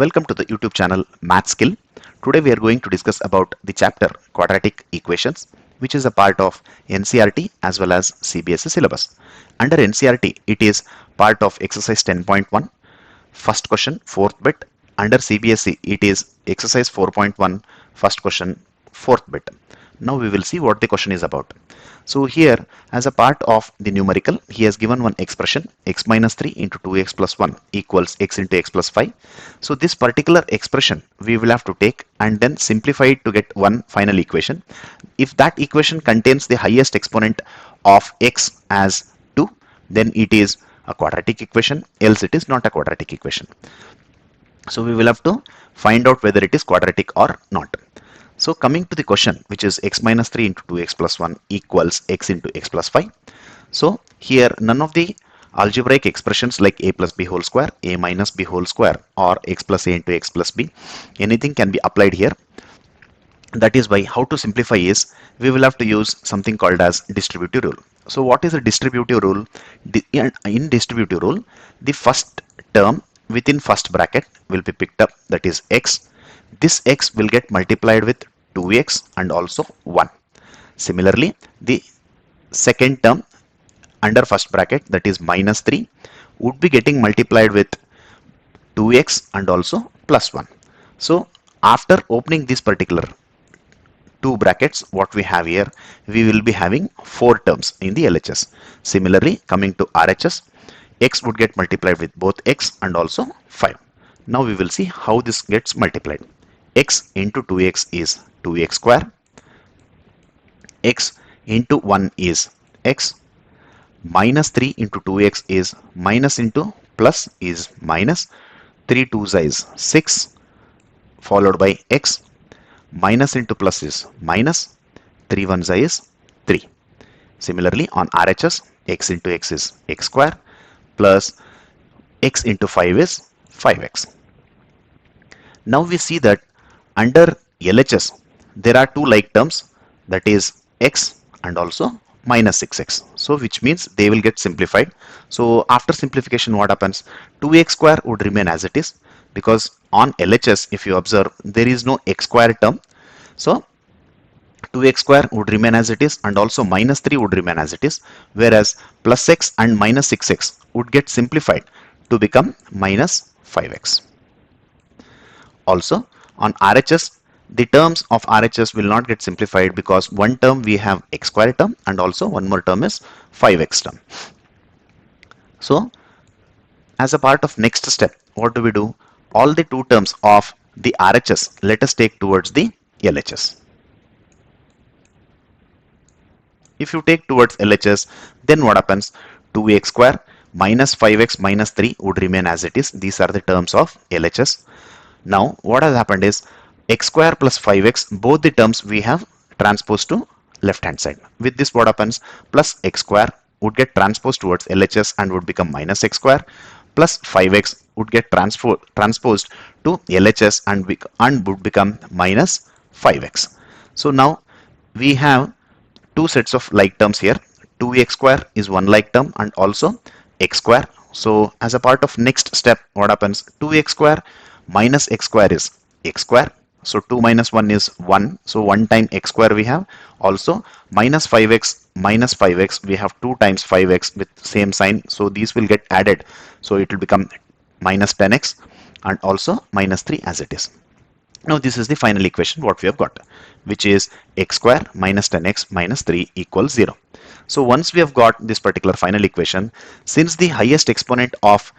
Welcome to the YouTube channel Math Skill. Today we are going to discuss about the chapter Quadratic Equations, which is a part of NCERT as well as CBSE syllabus. Under NCERT, it is part of exercise 10.1, first question, fourth bit. Under CBSE, it is exercise 4.1, first question, fourth bit. Now we will see what the question is about. So here, as a part of the numerical, he has given one expression, x minus 3 into 2x plus 1 equals x into x plus 5. So this particular expression we will have to take and then simplify it to get one final equation. If that equation contains the highest exponent of x as 2, then it is a quadratic equation, else it is not a quadratic equation. So we will have to find out whether it is quadratic or not. So coming to the question, which is x minus 3 into 2x plus 1 equals x into x plus 5. So here none of the algebraic expressions like a plus b whole square, a minus b whole square, or x plus a into x plus b, anything can be applied here. That is why how to simplify is we will have to use something called as distributive rule. So what is a distributive rule? In distributive rule, the first term within first bracket will be picked up, that is x. This x will get multiplied with 2x and also 1. Similarly, the second term under first bracket, that is minus 3, would be getting multiplied with 2x and also plus 1. So after opening this particular two brackets, what we have here, we will be having 4 terms in the LHS. Similarly, coming to RHS, x would get multiplied with both x and also 5. Now we will see how this gets multiplied. X into 2x is 2x square, x into 1 is x, minus 3 into 2x is minus into plus is minus, 3 2's is 6, followed by x, minus into plus is minus, 3 1's is 3. Similarly, on RHS, x into x is x square plus x into 5 is 5x. Now we see that under LHS, there are two like terms, that is x and also minus 6x. So which means they will get simplified. So after simplification, what happens? 2x square would remain as it is, because on LHS, if you observe, there is no x square term. So 2x square would remain as it is and also minus 3 would remain as it is, whereas plus x and minus 6x would get simplified to become minus 5x. Also, on RHS, the terms of RHS will not get simplified because one term we have x square term and also one more term is 5x term. So as a part of next step, what do we do? All the two terms of the RHS, let us take towards the LHS. If you take towards LHS, then what happens? 2x square minus 5x minus 3 would remain as it is. These are the terms of LHS. Now what has happened is x square plus 5x, both the terms we have transposed to left hand side. With this, what happens? Plus x square would get transposed towards LHS and would become minus x square, plus 5x would get transposed to LHS and would become minus 5x. So now we have two sets of like terms here. 2x square is one like term and also x square. So as a part of next step, what happens? 2x square minus x square is x square. So 2 minus 1 is 1. So 1 time x square we have. Also minus 5x minus 5x, we have 2 times 5x with same sign. So these will get added. So it will become minus 10x and also minus 3 as it is. Now this is the final equation what we have got, which is x square minus 10x minus 3 equals 0. So once we have got this particular final equation, since the highest exponent of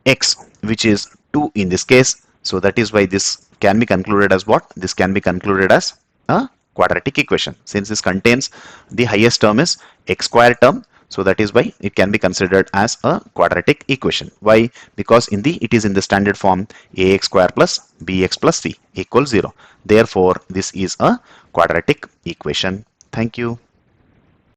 x, which is 2 in this case, so that is why this can be concluded as what? This can be concluded as a quadratic equation. Since this contains the highest term is x square term, so that is why it can be considered as a quadratic equation. Why? Because it is in the standard form ax square plus bx plus c equals 0. Therefore, this is a quadratic equation. Thank you.